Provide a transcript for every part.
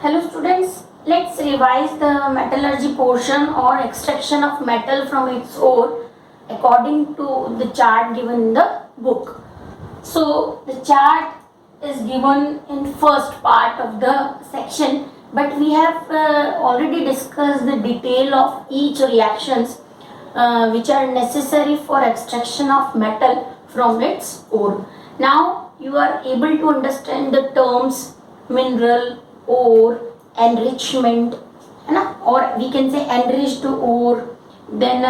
Hello students, let's revise the metallurgy portion or extraction of metal from its ore according to the chart given in the book. So the chart is given in first part of the section, but we have already discussed the detail of each reactions which are necessary for extraction of metal from its ore. Now you are able to understand the terms mineral, ore, enrichment, है ना, or we can say enriched ore. Then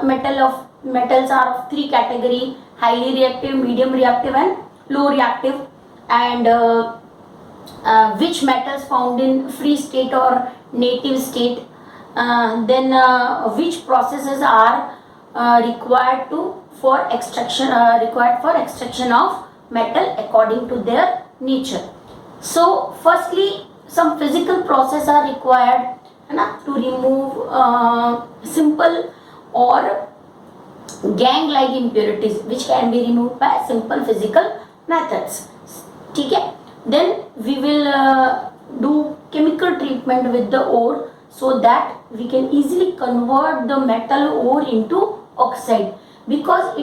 metals are of three category: highly reactive, medium reactive, and low reactive. And which metals found in free state or native state. Then which processes are required for extraction of metal according to their nature. So firstly, some physical process are required to remove simple or gang like impurities which can be removed by simple physical methods. ठीक है. Then we will do chemical treatment with the ore so that we can easily convert the metal ore into oxide, because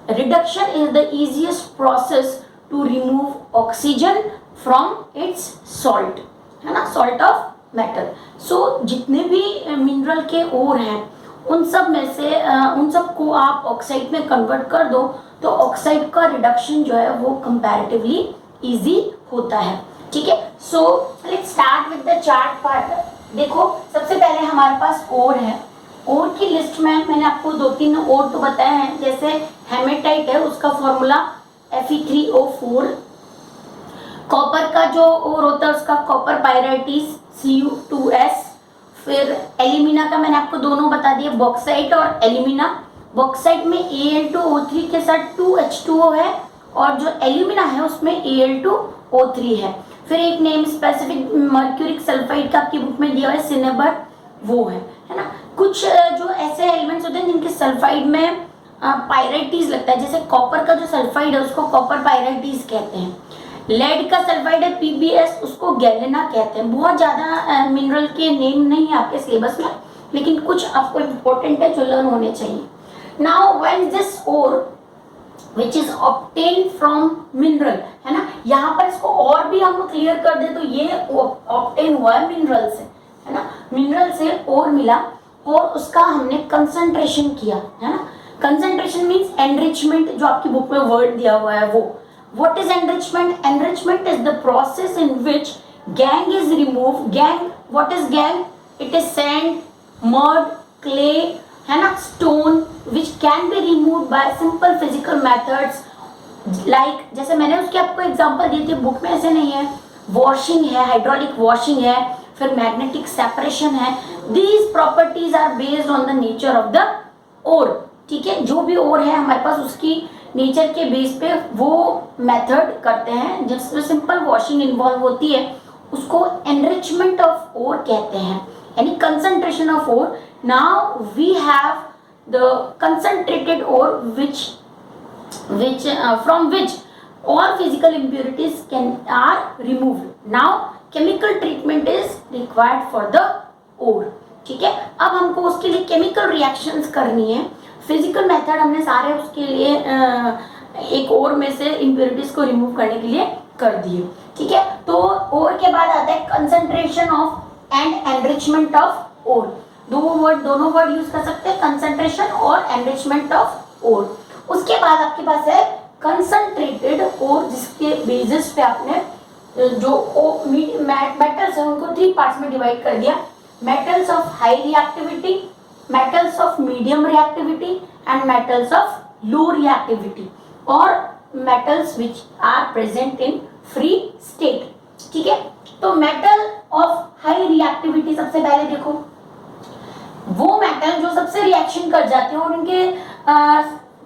reduction is the easiest process to remove oxygen from its salt, है ना, salt of metal. So जितने भी mineral के ओर हैं उन सब में से उन सब को आप ऑक्साइड में कन्वर्ट कर दो तो ऑक्साइड का रिडक्शन जो है वो कंपैरेटिवली इजी होता है. ठीक है. So let's start with the chart part. देखो, सबसे पहले हमारे पास ओर है. ओर की लिस्ट में मैंने आपको 2-3 ओर तो बताए हैं. जैसे हेमेटाइट है, उसका फॉर्मूला Fe3O4. कॉपर का जो ओर होता है उसका कॉपर पायराइटिस Cu2S. फिर एल्यूमिना का मैंने आपको दोनों बता दिए, बॉक्साइट और एल्यूमिना. बॉक्साइट में Al2O3 के साथ 2H2O है और जो एल्यूमिना है उसमें Al2O3 है. फिर एक नेम स्पेसिफिक मर्क्यूरिक सल्फाइड का आपकी बुक में दिया है सिनेबर, वो है ना. कुछ जो ऐसे एलिमेंट्स होते हैं जिनके सल्फाइड में पायराइटिस लगता है, जैसे कॉपर का जो सल्फाइड है उसको कॉपर पायराइटिस कहते हैं. लेड का सल्फाइड है PbS, उसको गैलेना कहते हैं. बहुत ज़्यादा मिनरल के नेम नहीं है आपके सिलेबस में, लेकिन कुछ आपको इम्पोर्टेंट है जो लर्न होने चाहिए. Now when this ore which is obtain from mineral, है ना, यहाँ पर इसको और भी हम क्लियर कर दे तो ये ऑब्टेन हुआ है मिनरल से, है ना. मिनरल से ओर मिला और उसका हमने कंसंट्रेशन किया, है ना. कंसंट्रेशन मीन्स एनरिचमेंट, जो आपकी बुक में वर्ड दिया हुआ है वो. What is enrichment? Enrichment is the process in which gangue is removed. Gangue, what is gangue? It is sand, mud, clay, है ना, stone, which can be removed by simple physical methods. Like जैसे मैंने उसके आपको example दिए थे, book में ऐसे नहीं है. वॉशिंग है, हाइड्रोलिक वॉशिंग है, फिर मैग्नेटिक सेपरेशन है. These properties are based on the nature of the ore. ठीक है. जो भी ओर है हमारे पास उसकी नेचर के बेस पे वो मेथड करते हैं जिसमें सिंपल वॉशिंग इन्वॉल्व होती है, उसको एनरिचमेंट ऑफ ओर कहते हैं, यानी concentration of ore. Now we have the concentrated ore which from which all physical impurities are removed. Now chemical treatment is required for the ore. ठीक है. अब हमको उसके लिए केमिकल रिएक्शंस करनी है. फिजिकल मेथड हमने सारे उसके लिए एक ओर में से इम्प्योरिटीज को रिमूव करने के लिए कर दिए. ठीक है. तो ओर के बाद आता है concentration of and enrichment of ore. दोनों वर्ड यूज कर सकते हैं, कंसंट्रेशन और एनरिचमेंट ऑफ ओर. उसके बाद आपके पास है कंसंट्रेटेड ओर, जिसके बेसिस पे आपने जो मेटल्स है उनको 3 पार्ट्स में डिवाइड कर दिया. Metals of high reactivity, metals of medium reactivity and metals of low reactivity, or metals which are present in free state. ठीक है. तो metal of high reactivity सबसे पहले देखो, वो मेटल जो सबसे रिएक्शन कर जाते हैं और उनके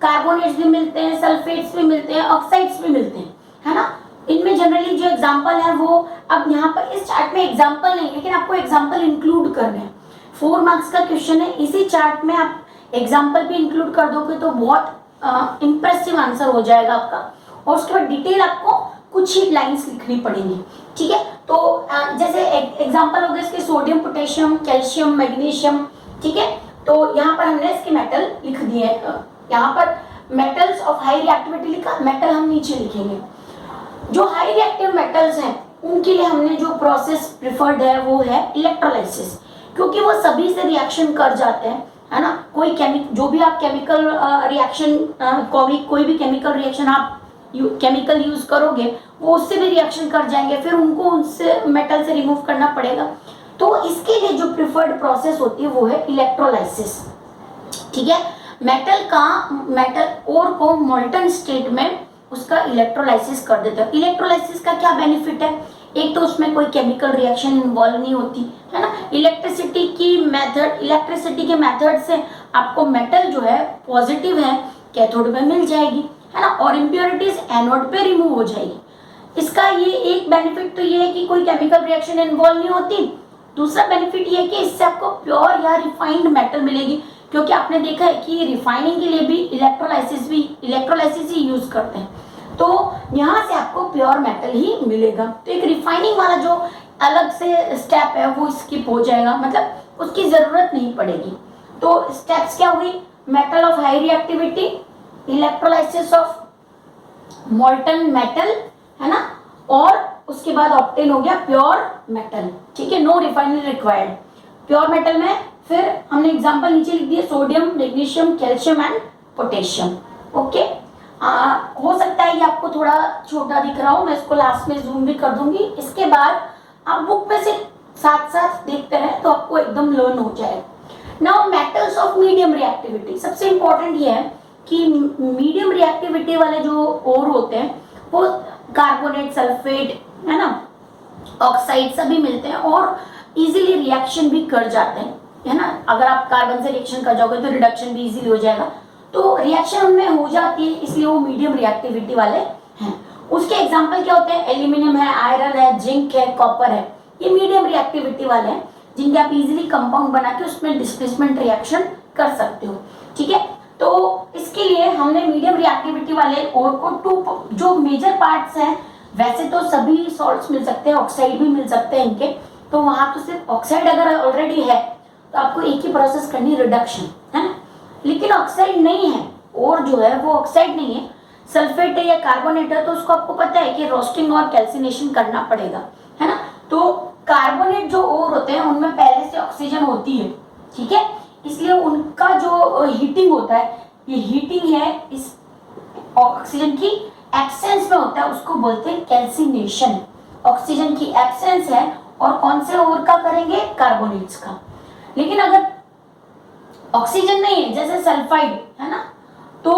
कार्बोनेट्स भी मिलते हैं, सल्फेट्स भी मिलते हैं, ऑक्साइड्स भी मिलते हैं, है ना. इनमें जनरली जो एग्जांपल है वो, अब यहाँ पर इस चार्ट में एग्जांपल नहीं, लेकिन आपको एग्जांपल इंक्लूड करने हैं. 4 मार्क्स का क्वेश्चन है. इसी चार्ट में आप एग्जाम्पल भी इंक्लूड कर दोगे तो बहुत इंप्रेसिव आंसर हो जाएगा आपका. और उसके बाद डिटेल आपको कुछ ही लाइंस लिखनी पड़ेंगी. ठीक है. तो जैसे एग्जांपल हो गए इसके सोडियम, पोटेशियम, कैल्शियम, मैग्नीशियम। ठीक है, तो यहाँ पर हमने इसके मेटल लिख दिए। यहाँ पर मेटल्स ऑफ हाई रिएक्टिविटी लिखा, मेटल हम नीचे लिखेंगे। जो हाई रिएक्टिव मेटल्स हैं उनके लिए हमने जो प्रोसेस प्रिफर्ड है वो है इलेक्ट्रोलाइसिस, क्योंकि वो सभी से रिएक्शन कर जाते हैं, है ना। कोई जो भी आप केमिकल रिएक्शन, कोई भी केमिकल रिएक्शन आप केमिकल यूज करोगे वो उससे भी रिएक्शन कर जाएंगे, फिर उनको उससे मेटल से रिमूव करना पड़ेगा। तो इसके लिए जो प्रिफर्ड प्रोसेस होती है वो है इलेक्ट्रोलाइसिस। ठीक है, मेटल ओर को मोल्टन स्टेट में उसका इलेक्ट्रोलाइसिस कर देते हैं। इलेक्ट्रोलाइसिस का क्या बेनिफिट है? एक तो उसमें कोई केमिकल रिएक्शन इन्वॉल्व नहीं होती, है ना। इलेक्ट्रिसिटी के मेथड से आपको मेटल जो है पॉजिटिव है कैथोड में मिल जाएगी, है ना, और इम्प्योरिटीज एनोड पे रिमूव हो जाएगी। इसका ये एक बेनिफिट तो ये है कि कोई केमिकल रिएक्शन इन्वॉल्व नहीं होती। दूसरा बेनिफिट ये है कि इससे आपको प्योर या रिफाइंड मेटल मिलेगी, क्योंकि आपने देखा है कि रिफाइनिंग के लिए भी इलेक्ट्रोलाइसिस ही यूज करते हैं। तो यहाँ से आपको प्योर मेटल ही मिलेगा। तो एक रिफाइनिंग वाला जो अलग से स्टेप है वो स्किप हो जाएगा, मतलब उसकी जरूरत नहीं पड़ेगी। तो स्टेप्स क्या हुई? Metal of high reactivity, electrolysis of molten metal, है ना, और उसके बाद ऑब्टेन हो गया प्योर मेटल। ठीक है, no refinery required pure metal में। फिर हमने एग्जांपल नीचे लिख दिए, sodium, magnesium, calcium and potassium. Okay, हो सकता है ये आपको थोड़ा छोटा दिख रहा हो, मैं इसको लास्ट में जूम भी कर दूंगी। इसके बाद आप बुक में से साथ साथ देखते रहे तो आपको एकदम लर्न हो जाएगा। Now metals of medium reactivity, सबसे इंपॉर्टेंट ये है कि मीडियम रिएक्टिविटी वाले जो ओर होते हैं वो कार्बोनेट, सल्फेट, है ना, ऑक्साइड सभी मिलते हैं और इजीली रिएक्शन भी कर जाते हैं, है ना। अगर आप कार्बन से रिएक्शन कर जाओगे तो रिडक्शन भी इजीली हो जाएगा। तो रिएक्शन उनमें हो जाती है, इसलिए वो मीडियम रिएक्टिविटी वाले हैं। उसके एग्जांपल क्या होते हैं? एल्यूमिनियम है, आयरन है, जिंक है, कॉपर है। ये मीडियम रिएक्टिविटी वाले हैं जिनके आप इजीली कंपाउंड बना के उसमें डिस्प्लेसमेंट रिएक्शन कर सकते हो। ठीक है, तो इसके लिए हमने मीडियम रिएक्टिविटी वाले और को जो मेजर पार्ट्स हैं, वैसे तो सभी सॉल्ट्स मिल सकते हैं, ऑक्साइड भी मिल सकते हैं इनके, तो वहां तो सिर्फ ऑक्साइड अगर ऑलरेडी है तो आपको एक ही प्रोसेस करनी, रिडक्शन, है ना। लेकिन ऑक्साइड नहीं है और जो है वो ऑक्साइड नहीं है, सल्फेट है या कार्बोनेट है, तो उसको आपको पता है कि रोस्टिंग और कैल्सिनेशन करना पड़ेगा, है ना। तो कार्बोनेट जो ओर होते हैं उनमें पहले से ऑक्सीजन होती है, ठीक है, इसलिए उनका जो हीटिंग होता है, ये हीटिंग है इस ऑक्सीजन की एब्सेंस में होता है, उसको बोलते हैं कैल्सिनेशन। ऑक्सीजन की एब्सेंस है और कौन से ओर का करेंगे? कार्बोनेट्स का। लेकिन अगर ऑक्सीजन नहीं है, जैसे सल्फाइड है ना, तो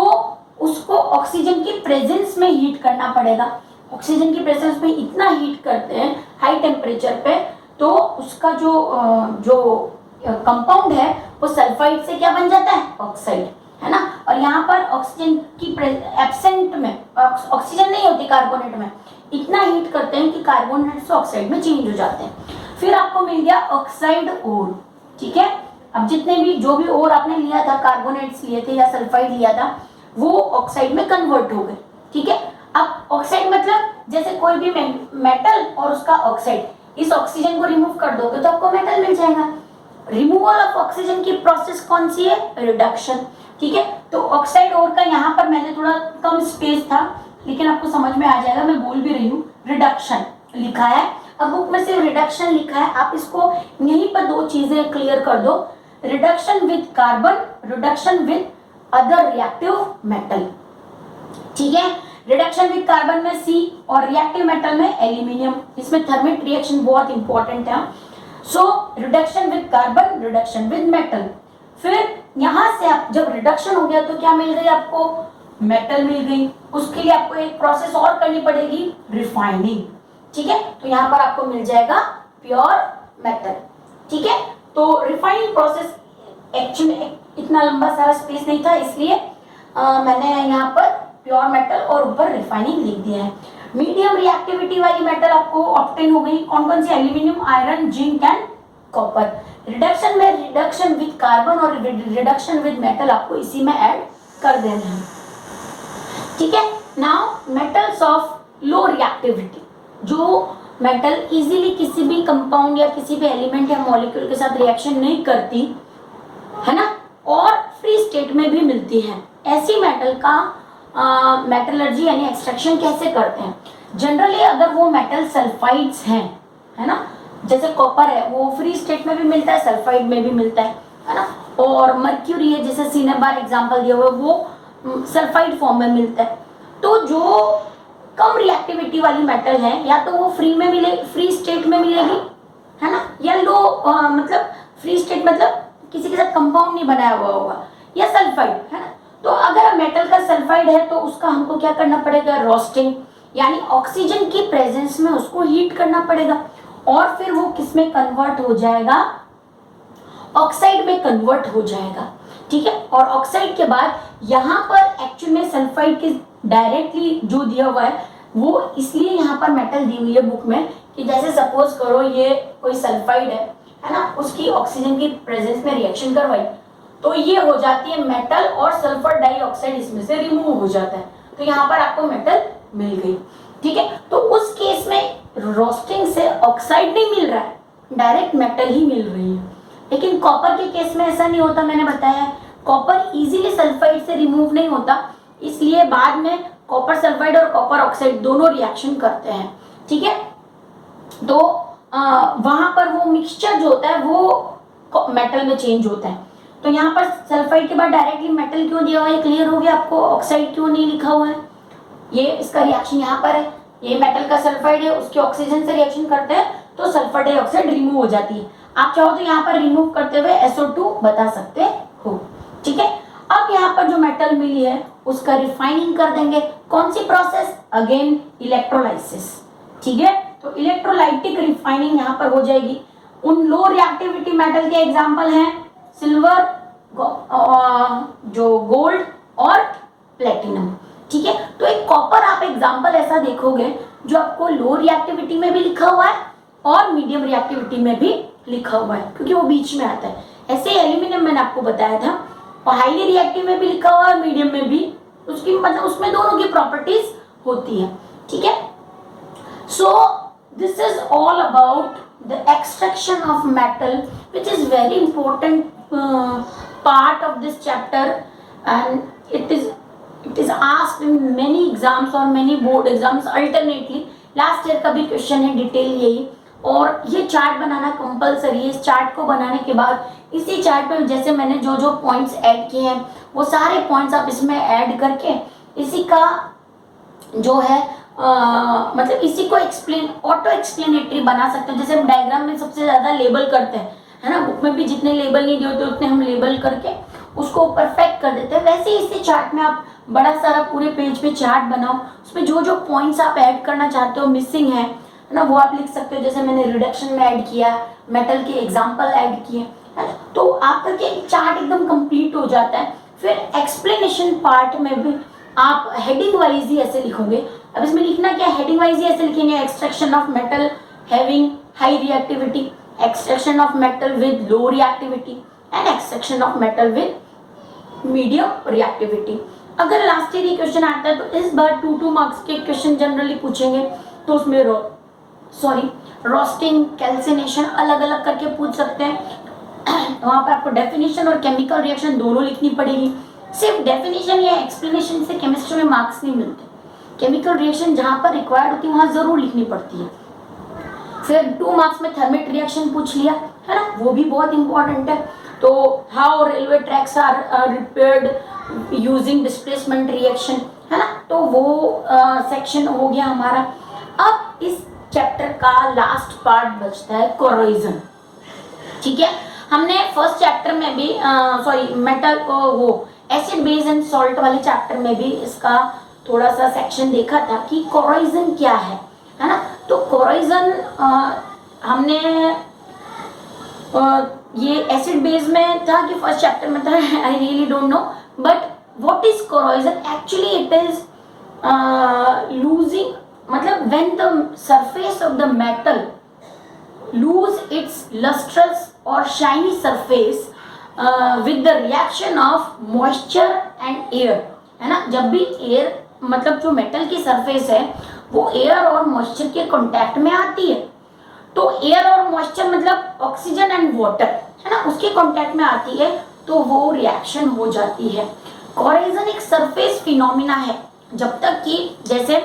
उसको ऑक्सीजन की प्रेजेंस में हीट करना पड़ेगा। ऑक्सीजन की प्रेजेंस में इतना हीट करते हैं हाई टेम्परेचर पे, तो उसका जो कंपाउंड है वो सल्फाइड से क्या बन जाता है? ऑक्साइड, है ना। और यहाँ पर ऑक्सीजन की एब्सेंट में ऑक्सीजन नहीं होती कार्बोनेट में, इतना हीट करते हैं कि कार्बोनेट से ऑक्साइड में चेंज हो जाते हैं। फिर आपको मिल गया ऑक्साइड ओर, ठीक है। अब जितने भी जो भी ओर आपने लिया था, कार्बोनेट्स लिए थे या सल्फाइड लिया था, वो ऑक्साइड में कन्वर्ट हो गए, ठीक है। अब ऑक्साइड मतलब जैसे कोई भी मेटल और उसका ऑक्साइड, इस ऑक्सीजन को रिमूव कर दोगे तो आपको मेटल मिल जाएगा। रिमूवल ऑफ ऑक्सीजन की प्रोसेस कौन सी है? रिडक्शन, ठीक है। तो ऑक्साइड ओर का यहाँ पर मैंने थोड़ा कम स्पेस था, लेकिन आपको समझ में आ जाएगा, मैं बोल भी रही हूँ। रिडक्शन लिखा है, अब बुक में सिर्फ रिडक्शन लिखा है, आप इसको यहीं पर दो चीजें क्लियर कर दो, reduction with carbon, reduction with other reactive metal, ठीक है। रिडक्शन विद कार्बन में C और रिएक्टिव मेटल में एल्यूमिनियम, इसमें थर्मिक रिएक्शन बहुत इंपॉर्टेंट है। So reduction with carbon, reduction with metal. फिर यहां से आप जब रिडक्शन हो गया तो क्या मिल गई आपको? मेटल मिल गई। उसके लिए आपको एक प्रोसेस और करनी पड़ेगी, रिफाइनिंग, ठीक है। तो यहाँ पर आपको मिल जाएगा प्योर मेटल, ठीक है। तो रिफाइनिंग प्रोसेस एक्चुअली इतना लंबा सारा स्पेस नहीं था, इसलिए मैंने यहाँ पर प्योर मेटल और ऊपर रिफाइनिंग लिख दिया है। मीडियम रिएक्टिविटी वाली मेटल आपको ऑब्टेन हो गई, कौन कौन सी? Aluminium, iron, zinc and copper. Reduction में रिडक्शन विद कार्बन और रिडक्शन विद मेटल आपको इसी में ऐड कर देना है, ठीक है। Now metals of low reactivity, जो मेटल इजीली किसी भी कंपाउंड या किसी भी एलिमेंट या मॉलिक्यूल के साथ रिएक्शन नहीं करती है ना, और फ्री स्टेट में भी मिलती है। ऐसी मेटल का मेटलर्जी यानी एक्सट्रैक्शन कैसे करते हैं? जनरली अगर वो मेटल सल्फाइड्स हैं, है ना, जैसे कॉपर है वो फ्री स्टेट में भी मिलता है, सल्फाइड में भी मिलता है ना, और मर्क्यूरी है जैसे सिनेबार एग्जांपल दिया हुआ है वो सल्फाइड फॉर्म में मिलता है। तो जो कम रिएक्टिविटी वाली मेटल है या तो वो फ्री में मिले, फ्री स्टेट में मिलेगी, है ना, या लो मतलब फ्री स्टेट मतलब किसी के साथ कंपाउंड नहीं बनाया हुआ होगा, या सल्फाइड, है ना। तो अगर मेटल का सल्फाइड है तो उसका हमको क्या करना पड़ेगा? रोस्टिंग, यानी ऑक्सीजन की प्रेजेंस में उसको हीट करना पड़ेगा और फिर वो किस में कन्वर्ट हो जाएगा? ऑक्साइड में कन्वर्ट हो जाएगा, ठीक है। और ऑक्साइड के बाद यहाँ पर एक्चुअल में सल्फाइड के डायरेक्टली जो दिया हुआ है वो इसलिए यहाँ पर मेटल दी हुई है बुक में कि जैसे सपोज करो ये कोई सल्फाइड है ना, उसकी ऑक्सीजन की प्रेजेंस में रिएक्शन करवाई तो ये हो जाती है मेटल और सल्फर डाइऑक्साइड इसमें से रिमूव हो जाता है, तो यहाँ पर आपको मेटल मिल गई, ठीक है। तो उस केस में रोस्टिंग से ऑक्साइड नहीं मिल रहा है, डायरेक्ट मेटल ही मिल रही है। लेकिन कॉपर के केस में ऐसा नहीं होता, मैंने बताया है कॉपर इजीली सल्फाइड से रिमूव नहीं होता, इसलिए बाद में कॉपर सल्फाइड और कॉपर ऑक्साइड दोनों रिएक्शन करते हैं, ठीक है। तो वहां पर वो मिक्सचर जो होता है वो मेटल में चेंज होता है। तो यहाँ पर सल्फाइड के बाद डायरेक्टली मेटल क्यों दिया हुआ है, क्लियर हो गया आपको? ऑक्साइड क्यों नहीं लिखा हुआ है? ये इसका रिएक्शन यहाँ पर है, ये मेटल का सल्फाइड है, उसके ऑक्सीजन से रिएक्शन करते हैं तो सल्फर डाइऑक्साइड रिमूव हो जाती है। आप चाहो तो यहाँ पर रिमूव करते हुए SO2 बता सकते हो, ठीक है। अब यहाँ पर जो मेटल मिली है उसका रिफाइनिंग कर देंगे, कौन सी प्रोसेस? अगेन इलेक्ट्रोलाइसिस, ठीक है। तो इलेक्ट्रोलाइटिक रिफाइनिंग यहाँ पर हो जाएगी। उन लो रिएक्टिविटी मेटल के एग्जांपल हैं सिल्वर, जो गोल्ड और प्लेटिनम, ठीक है। तो एक कॉपर आप एग्जांपल ऐसा देखोगे जो आपको लो रिएक्टिविटी में भी लिखा हुआ है और मीडियम रिएक्टिविटी में भी लिखा हुआ है क्योंकि वो बीच में आता है। ऐसे एल्यूमिनियम मैंने आपको बताया था, और हाईली रिएक्टिव में भी लिखा हुआ है, मीडियम में भी, उसकी मतलब उसमें दोनों की प्रॉपर्टीज होती है, ठीक है। So this is all about the extraction of metal which is very important part of this chapter, and it is asked in many exams or many board exams alternately. Last year का भी question है detail यही, और ये chart बनाना compulsory है। इस chart को बनाने के बाद इसी चार्ट पे जैसे मैंने जो जो पॉइंट्स ऐड किए हैं वो सारे पॉइंट्स आप इसमें ऐड करके इसी का जो है मतलब इसी को एक्सप्लेन ऑटो एक्सप्लेनेटरी बना सकते हो। जैसे हम डायग्राम में सबसे ज्यादा लेबल करते हैं, है ना, बुक में भी जितने लेबल नहीं दिए होते उतने हम लेबल करके उसको परफेक्ट कर देते हैं, वैसे ही इसी चार्ट में आप बड़ा सारा पूरे पेज पे चार्ट बनाओ, उसमें जो जो पॉइंट्स आप ऐड करना चाहते हो मिसिंग है ना, वो आप लिख सकते हो। जैसे मैंने रिडक्शन में ऐड किया, मेटल के एग्जाम्पल ऐड किए, है ना, तो आपका क्या चार्ट एकदम कंप्लीट हो जाता है। फिर एक्सप्लेनेशन पार्ट में भी आप हेडिंग वाइज ही ऐसे लिखोगे। अब इसमें लिखना क्या, हेडिंग वाइज ही ऐसे लिखेंगे, extraction of metal having high reactivity, extraction of metal with low reactivity and extraction of metal with medium reactivity। अगर लास्ट ईयर ये क्वेश्चन आता है तो इस बार 2 मार्क्स के क्वेश्चन जनरली पूछेंगे, तो उसमें रोस्टिंग कैल्सिनेशन अलग अलग करके पूछ सकते हैं। वहां पर आपको डेफिनेशन और केमिकल रिएक्शन दोनों लिखनी पड़ेगी। सिर्फ डेफिनेशन या एक्सप्लेनेशन से केमिस्ट्री में मार्क्स नहीं मिलते, केमिकल रिएक्शन जहां पर रिक्वायर्ड होती है वहां जरूर लिखनी पड़ती है। फिर 2 मार्क्स में थर्मेट रिएक्शन पूछ लिया, है ना, वो भी बहुत इंपॉर्टेंट है। तो how railway tracks are repaired using displacement reaction, है ना, तो वो सेक्शन हो गया हमारा। अब इस चैप्टर का लास्ट पार्ट बचता है कोरोजन, ठीक है। हमने फर्स्ट चैप्टर में भी मेटल वो एसिड बेस एंड सॉल्ट वाले चैप्टर में भी इसका थोड़ा सा सेक्शन देखा था कि कोरोजन क्या है ना। तो कोरोजन हमने ये एसिड बेस में था कि फर्स्ट चैप्टर में था, I really don't know, but what is corrosion actually? It is losing, मतलब when the surface of the metal lose its lustrous और shiny surface with the reaction of moisture and air, है ना। जब भी air मतलब जो metal की surface है वो एयर और मॉइस्चर के कांटेक्ट में आती है। तो एयर और मॉइस्चर मतलब ऑक्सीजन एंड वाटर, है ना, उसके कांटेक्ट में आती है तो वो रिएक्शन हो जाती है। कोराइजन एक सरफेस फिनोमिना है, जब तक कि जैसे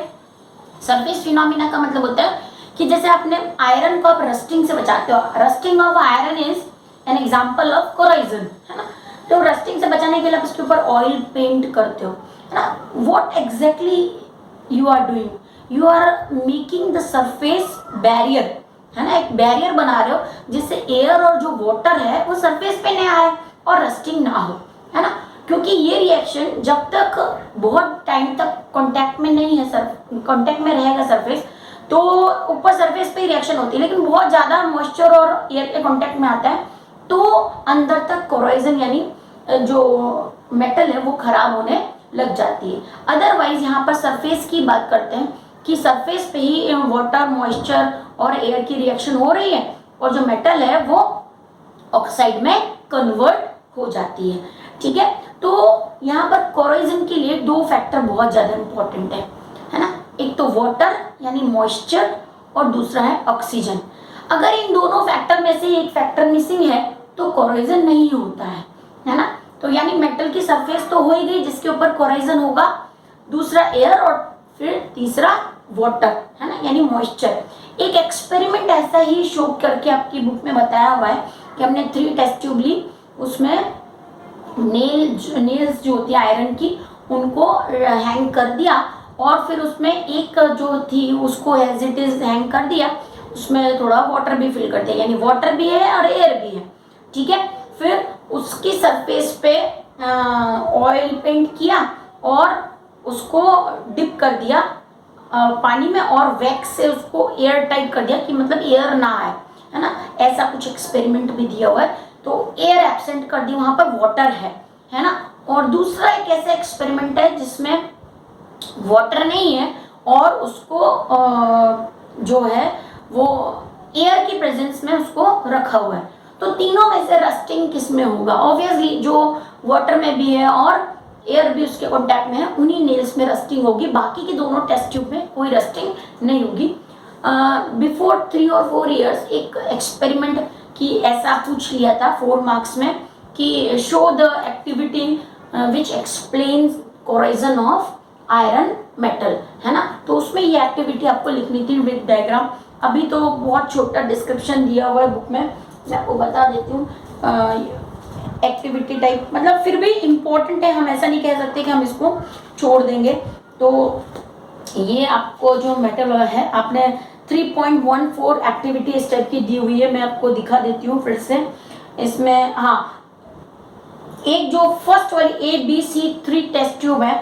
सरफेस फिनोमिना का मतलब होता है कि जैसे आपने आयरन को आप रस्टिंग से बचाते हो, rusting of iron is an example of corrosion, है ना। तो रस्टिंग से बचाने के लिए आप उसके ऊपर ऑयल पेंट करते हो, है ना। What exactly you are doing, you are making the surface barrier, है ना, एक बैरियर बना रहे हो जिससे एयर और जो वाटर है वो सरफेस पे न आए और रस्टिंग ना हो, है ना। क्योंकि ये रिएक्शन जब तक बहुत टाइम तक कांटेक्ट में नहीं है, कांटेक्ट में रहेगा सरफेस, तो ऊपर सरफेस पे ही रिएक्शन होती है, लेकिन बहुत ज्यादा मॉइस्चर और एयर के कांटेक्ट में आता है तो अंदर तक कोराइजन यानी जो मेटल है वो खराब होने लग जाती है। अदरवाइज यहाँ पर सरफेस की बात करते हैं कि सरफेस पे ही वाटर, मॉइस्चर और एयर की रिएक्शन हो रही है और जो मेटल है वो ऑक्साइड में कन्वर्ट हो जाती है, ठीक है। तो यहाँ पर कोराइजन के लिए दो फैक्टर बहुत ज्यादा इंपॉर्टेंट है ना। एक तो वाटर यानी मॉइस्चर और दूसरा है ऑक्सीजन। अगर इन दोनों फैक्टर में से एक फैक्टर मिसिंग है तो कोराइजन नहीं होता है ना। तो यानी मेटल की सरफेस तो हो ही गई जिसके ऊपर कोराइजन होगा, दूसरा एयर और फिर तीसरा वाटर, है ना, यानी मॉइस्चर। एक एक्सपेरिमेंट ऐसा ही शो करके आपकी बुक में बताया हुआ है कि हमने 3 टेस्ट ट्यूब ली, उसमें नेल्स जो होती है आयरन की उनको हैंग कर दिया और फिर उसमें एक जो थी उसको एज इट इज हैंग कर दिया, उसमें थोड़ा वाटर भी फिल कर दिया, यानी वाटर भी है और एयर भी है, ठीक है। फिर उसकी सरफेस पे ऑयल पेंट किया और उसको डिप कर दिया पानी में और वैक्स से उसको एयर टाइट कर दिया कि मतलब एयर ना आए, है ना। ऐसा कुछ एक्सपेरिमेंट भी दिया हुआ है। तो एयर एब्सेंट कर दी, वहां पर वाटर है ना। और दूसरा एक ऐसा एक्सपेरिमेंट है जिसमें वाटर नहीं है और उसको जो है वो एयर की प्रेजेंस में उसको रखा हुआ है। तो तीनों में से रस्टिंग किस में होगा? ऑब्वियसली जो वाटर में भी है और एयर भी उसके कांटेक्ट में है उन्हीं नेल्स में रस्टिंग होगी, बाकी के दोनों टेस्ट ट्यूब में कोई रस्टिंग नहीं होगी। बिफोर 3 और 4 ईयर्स एक एक्सपेरिमेंट की ऐसा पूछ लिया था 4 मार्क्स में कि show the activity which explains corrosion of iron metal, है ना। तो उसमें ये एक्टिविटी आपको लिखनी थी विद डायग्राम। अभी तो बहुत छोटा डिस्क्रिप्शन दिया हुआ है बुक में, मैं आपको बता देती हूँ। एक्टिविटी टाइप मतलब फिर भी इम्पोर्टेंट है, हम ऐसा नहीं कह सकते कि हम इसको छोड़ देंगे। तो ये आपको जो मेटल है आपने 3.14 एक्टिविटी इस टाइप की दी हुई है, मैं आपको दिखा देती हूँ फिर से। इसमें हाँ, एक जो फर्स्ट वाली ABC 3 टेस्ट ट्यूब है,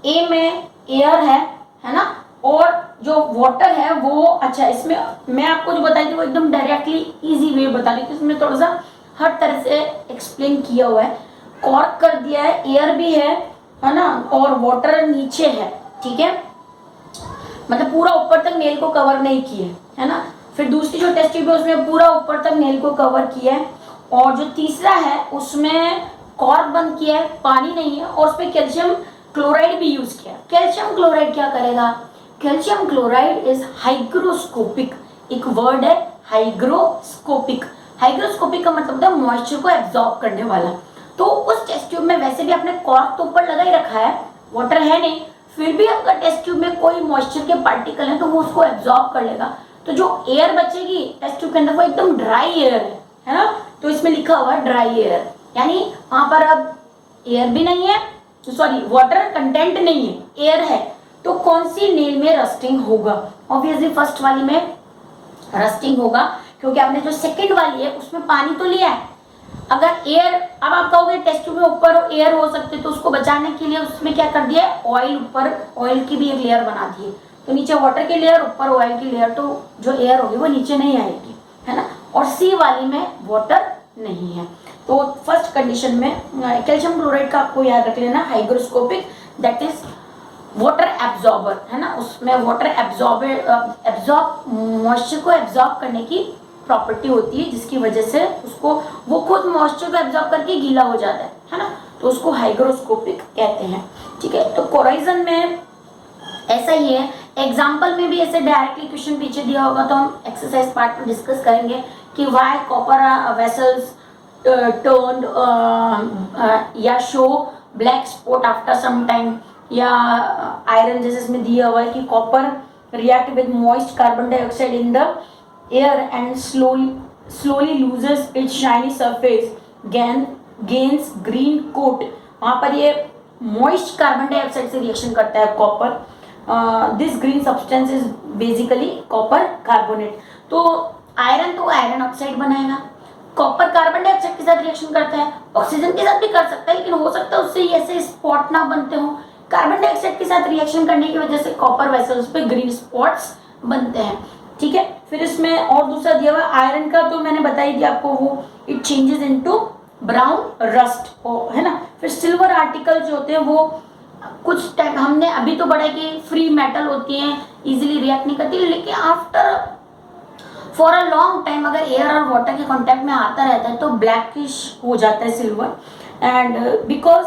ए में एयर है ना, और जो वाटर है वो, अच्छा इसमें मैं आपको जो बताई थी वो एकदम डायरेक्टली इजी वे बता रही थी, इसमें थोड़ा सा हर तरह से एक्सप्लेन किया हुआ है। कॉर्क कर दिया है, एयर भी है ना, और वाटर नीचे है, ठीक है, मतलब पूरा ऊपर तक नेल को कवर नहीं किया है ना। फिर दूसरी जो टेस्ट ट्यूब है उसमें पूरा ऊपर तक नेल को कवर किया है, और जो तीसरा है उसमें कॉर्क बंद किया है, पानी नहीं है, और उसमें कैल्शियम क्लोराइड भी यूज किया। कैल्शियम क्लोराइड क्या करेगा? कैल्शियम क्लोराइड इज हाइग्रोस्कोपिक, एक वर्ड है हाइग्रोस्कोपिक। हाइग्रोस्कोपिक का मतलब होता है मॉइस्चर को एब्जॉर्ब करने वाला। तो उस टेस्ट ट्यूब में वैसे भी आपने कॉर्क तो ऊपर लगा ही रखा है, वाटर है नहीं, फिर भी अगर टेस्ट ट्यूब में कोई मॉइस्चर के पार्टिकल है तो वो उसको एब्जॉर्ब कर लेगा। तो जो एयर बचेगी टेस्ट ट्यूब के अंदर वो एकदम ड्राई एयर है ना। तो इसमें लिखा हुआ है ड्राई एयर, यानी वहां पर अब एयर भी नहीं है, सॉरी वाटर कंटेंट नहीं है, एयर है। तो कौन सी नेल में रस्टिंग होगा? ऑब्वियसली फर्स्ट वाली में रस्टिंग होगा, क्योंकि आपने जो सेकंड वाली है उसमें पानी तो लिया है। अगर एयर, अब आप कहोगे टेस्ट ट्यूब में ऊपर एयर हो सकते, तो उसको बचाने के लिए उसमें क्या कर दिया है, ऑयल, ऊपर ऑयल की भी एक लेयर बना दी है। तो नीचे वाटर की लेयर, ऊपर ऑयल की लेयर, तो जो एयर होगी वो नीचे नहीं आएगी, है ना। और सी वाली में वाटर नहीं है। तो फर्स्ट कंडीशन में कैल्शियम क्लोराइड का आपको याद रख लेना, hygroscopic, that is water absorber, है ना। उसमें वाटर एब्जॉर्ब मॉइस्चर को एब्जॉर्ब करने की प्रॉपर्टी होती है, जिसकी वजह से उसको, वो खुद मॉइस्चर को एब्जॉर्ब करके गीला हो जाता है ना। तो उसको हाइग्रोस्कोपिक कहते हैं, ठीक है। तो कोराइजन में ऐसा ही है, एग्जाम्पल में भी ऐसे डायरेक्टली क्वेश्चन पीछे दिया होगा तो हम एक्सरसाइज पार्ट में डिस्कस करेंगे कि वाई कॉपर वेसल्स टर्न्ड या show black spot after some time, या आयरन जैसे इसमें दिया हुआ है कि copper react with moist carbon dioxide in the air and slowly loses its shiny surface, gains green coat। वहाँ पर ये moist कार्बन डाइऑक्साइड से रिएक्शन करता है copper. This green substance is basically copper carbonate. तो आयरन ऑक्साइड बनाएगा, copper carbon dioxide के साथ रिएक्शन करता है, ऑक्सीजन के साथ भी कर सकता है, लेकिन हो सकता है उससे ऐसे स्पॉट ना बनते हो। कार्बन डाइऑक्साइड के साथ रिएक्शन करने की वजह से कॉपर वेसल्स पे ग्रीन स्पॉट्स बनते हैं। ठीक है, फिर इसमें और दूसरा दिया हुआ आयरन का तो मैंने बताई दिया आपको, वो it changes into brown rust, है ना। फिर सिल्वर आर्टिकल जो होते हैं वो कुछ टाइम, हमने अभी तो पढ़ा कि फ्री मेटल होती हैं, इजीली रिएक्ट नहीं करती, लेकिन after for a long time अगर एयर और वाटर के कांटेक्ट में आता रहता है तो ब्लैकिश हो जाता है silver, and because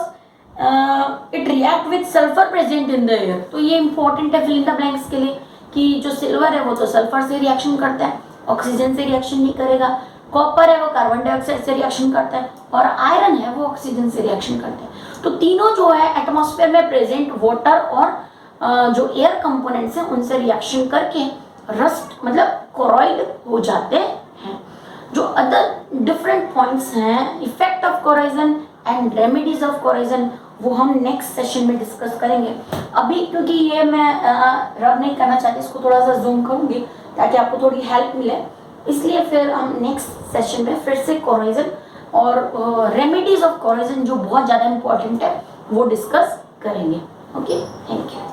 it react with sulphur present in the air. तो ये इंपॉर्टेंट है फिल इन द ब्लैंक्स के लिए कि जो सिल्वर है वो तो सल्फर से रिएक्शन करता है, ऑक्सीजन से रिएक्शन नहीं करेगा। कॉपर है वो कार्बन डाइऑक्साइड से रिएक्शन करता है, और आयरन है वो ऑक्सीजन से रिएक्शन करते हैं। तो तीनों जो है एटमॉस्फेयर में प्रेजेंट वाटर और जो एयर कंपोनेंट्स हैं उनसे रिएक्शन करके रस्ट मतलब कोरॉइड हो जाते हैं। जो अदर डिफरेंट पॉइंट्स हैं, effect of corrosion and remedies of corrosion, वो हम नेक्स्ट सेशन में डिस्कस करेंगे। अभी क्योंकि ये मैं रब नहीं करना चाहती, इसको थोड़ा सा जूम करूंगी ताकि आपको थोड़ी हेल्प मिले, इसलिए फिर हम नेक्स्ट सेशन में फिर से कोरोजन और रेमेडीज ऑफ कोरोजन जो बहुत ज़्यादा इंपॉर्टेंट है वो डिस्कस करेंगे। Okay, thank you.